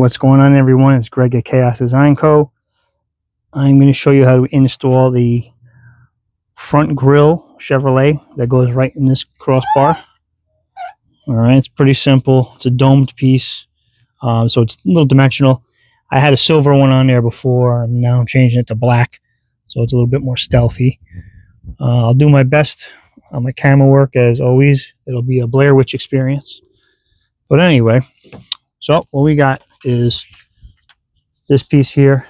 What's going on, everyone? It's Greg at Kaos Design Co. I'm going to show you how to install the front grille Chevrolet that goes right in this crossbar. All right, it's pretty simple. It's a domed piece, so it's a little dimensional. I had a silver one on there before, and now I'm changing it to black, so it's a little bit more stealthy. I'll do my best on my camera work as always. It'll be a Blair Witch experience. But anyway, so what we got is this piece here.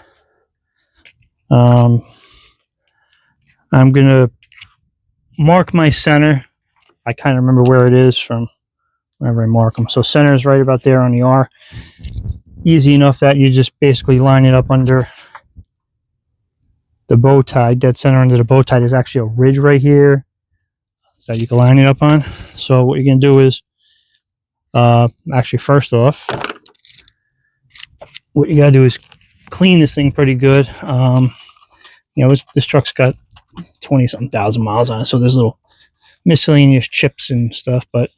I'm going to mark my center. I kind of remember where it is from whenever I mark them. So center is right about there on the R. Easy enough that you just basically line it up under the bow tie, dead center under the bow tie. There's actually a ridge right here so that you can line it up on. So what you're going to do is, actually first off, what you got to do is clean this thing pretty good. You know, this truck's got 20-something thousand miles on it, so there's little miscellaneous chips and stuff. But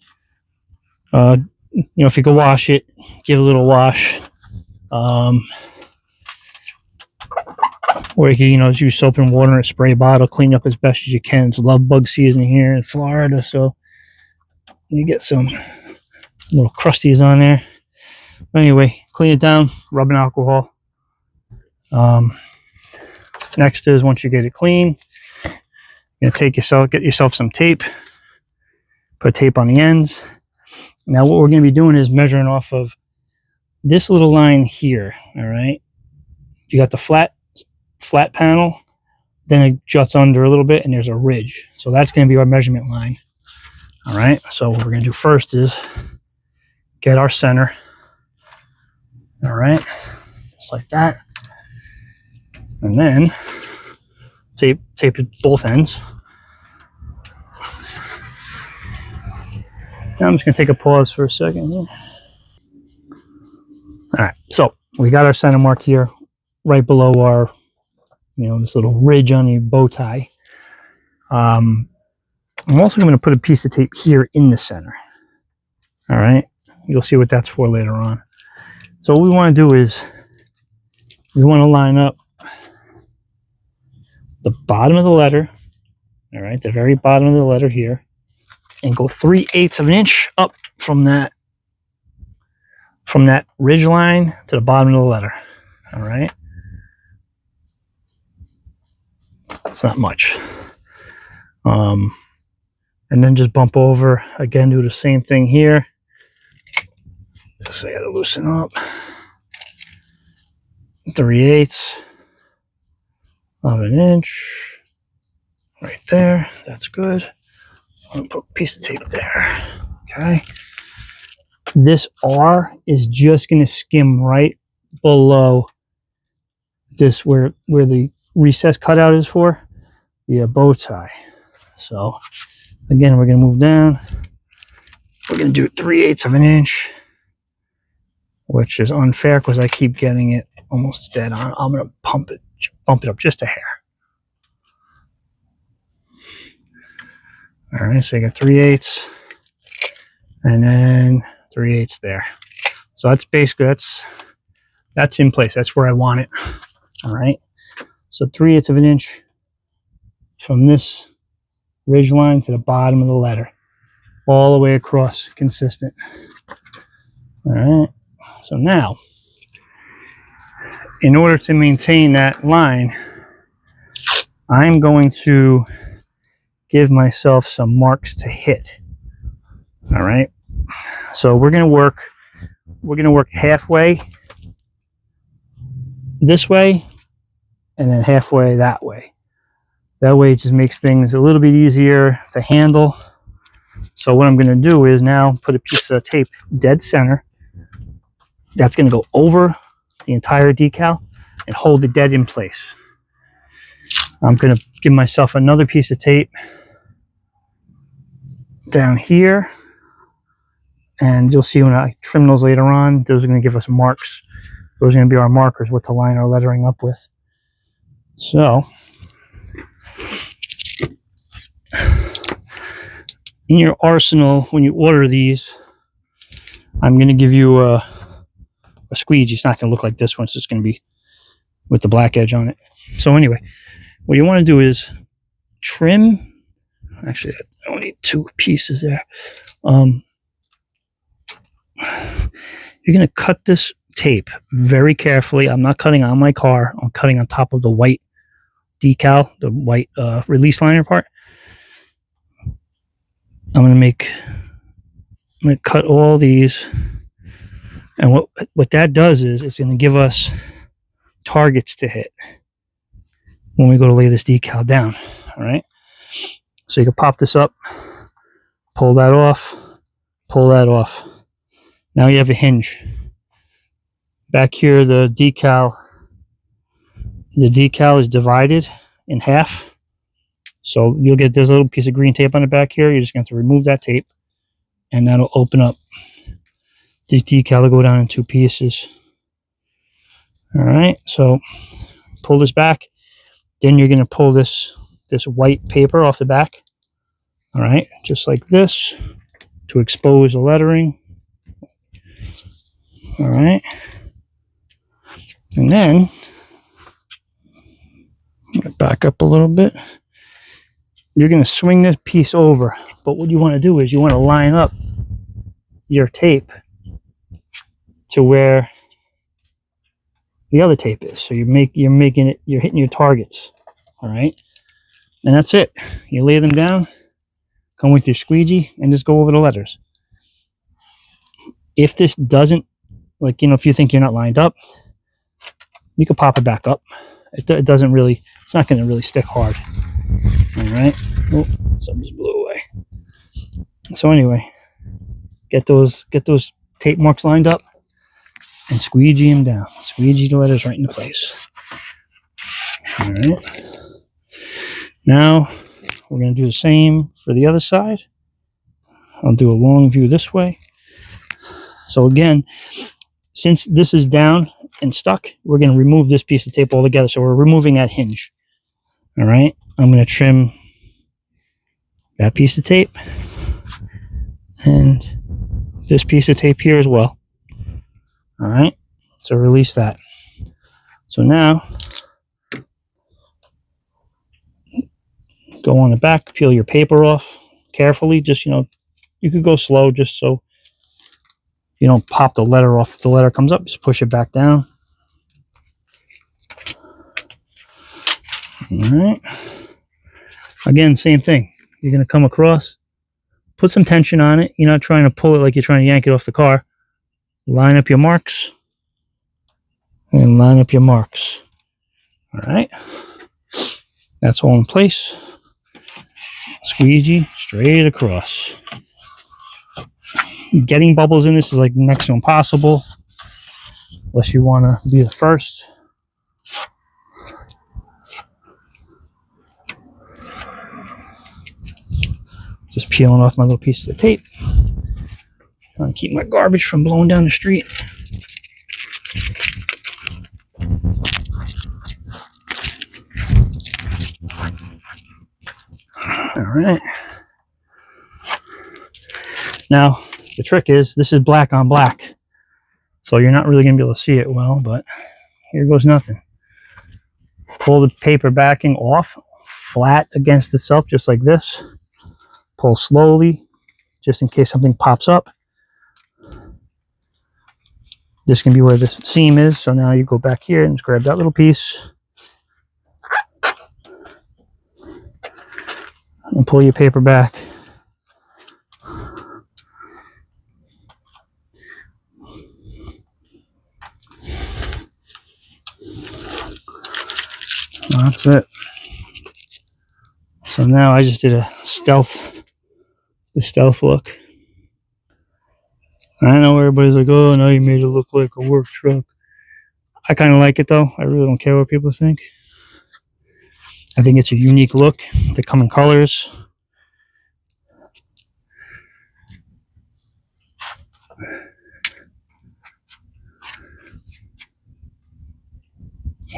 you know, if you can wash it, give it a little wash. Or you can, just use soap and water in a spray bottle, clean up as best as you can. It's love bug season here in Florida, so you get some little crusties on there. But anyway, clean it down, rubbing alcohol. Next is, once you get it clean, you're gonna get yourself some tape, put tape on the ends. Now what we're going to be doing is measuring off of this little line here. All right, you got the flat panel, then it juts under a little bit and there's a ridge, so that's going to be our measurement line. All right, so what we're going to do first is get our center. All right, just like that, and then tape it both ends. Now I'm just going to take a pause for a second. All right, so we got our center mark here right below our, this little ridge on the bow tie. I'm also going to put a piece of tape here in the center. All right, you'll see what that's for later on. So what we want to do is we want to line up the bottom of the letter, all right, the very bottom of the letter here, and go 3/8 of an inch up from that ridge line to the bottom of the letter. All right, it's not much. And then just bump over again, do the same thing here. So I gotta loosen up. 3/8 of an inch right there. That's good. I'm gonna put a piece of tape there. Okay. This R is just gonna skim right below this, where the recess cutout is for the bow tie. So again, we're gonna move down. We're gonna do 3/8 of an inch, which is unfair because I keep getting it almost dead on. I'm gonna bump it up just a hair. All right, so you got 3/8, and then 3/8 there. So that's basically, that's in place. That's where I want it. All right, so 3/8 of an inch from this ridge line to the bottom of the letter, all the way across, consistent. All right, so now, in order to maintain that line, I'm going to give myself some marks to hit. All right, so we're going to work halfway this way and then halfway that way. That way it just makes things a little bit easier to handle. So what I'm going to do is now put a piece of tape dead center. That's going to go over the entire decal and hold it dead in place. I'm going to give myself another piece of tape down here, and you'll see when I trim those later on, those are going to give us marks. Those are going to be our markers, what to line our lettering up with. So in your arsenal, when you order these, I'm going to give you a a squeegee. It's not going to look like this one. So it's going to be with the black edge on it. So anyway, what you want to do is trim. Actually, I only need 2 pieces there. You're going to cut this tape very carefully. I'm not cutting on my car. I'm cutting on top of the white decal, the white release liner part. I'm going to cut all these. And what that does is it's going to give us targets to hit when we go to lay this decal down. All right. So you can pop this up, pull that off, pull that off. Now you have a hinge. Back here, the decal is divided in half. So you'll get this little piece of green tape on the back here. You're just going to have to remove that tape, and that'll open up. These decal will go down in 2 pieces. All right, so pull this back. Then you're going to pull this white paper off the back. All right, just like this to expose the lettering. All right. And then, back up a little bit. You're going to swing this piece over. But what you want to do is you want to line up your tape to where the other tape is. So you're hitting your targets. All right. And that's it. You lay them down, come with your squeegee, and just go over the letters. If this doesn't, if you think you're not lined up, you can pop it back up. It doesn't really, it's not going to really stick hard. All right. Oh, something just blew away. So anyway, get those tape marks lined up and squeegee them down. Squeegee the letters right into place. All right. Now we're going to do the same for the other side. I'll do a long view this way. So again, since this is down and stuck, we're going to remove this piece of tape altogether. So we're removing that hinge. All right. I'm going to trim that piece of tape and this piece of tape here as well. All right. So release that. So now go on the back, peel your paper off carefully. Just, you could go slow just so you don't pop the letter off. If the letter comes up, just push it back down. All right. Again, same thing. You're going to come across, put some tension on it. You're not trying to pull it like you're trying to yank it off the car. Line up your marks and line up your marks. All right. That's all in place. Squeegee straight across. Getting bubbles in this is like next to impossible unless you want to be the first. Just peeling off my little pieces of tape. Trying to keep my garbage from blowing down the street. All right. Now, the trick is this is black on black. So you're not really going to be able to see it well, but here goes nothing. Pull the paper backing off, flat against itself, just like this. Pull slowly, just in case something pops up. This can be where this seam is. So now you go back here and just grab that little piece. And pull your paper back. That's it. So now I just did the stealth look. I know everybody's like, oh, now you made it look like a work truck. I kind of like it though. I really don't care what people think. I think it's a unique look. They come in colors.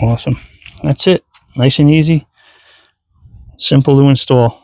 Awesome. That's it. Nice and easy. Simple to install.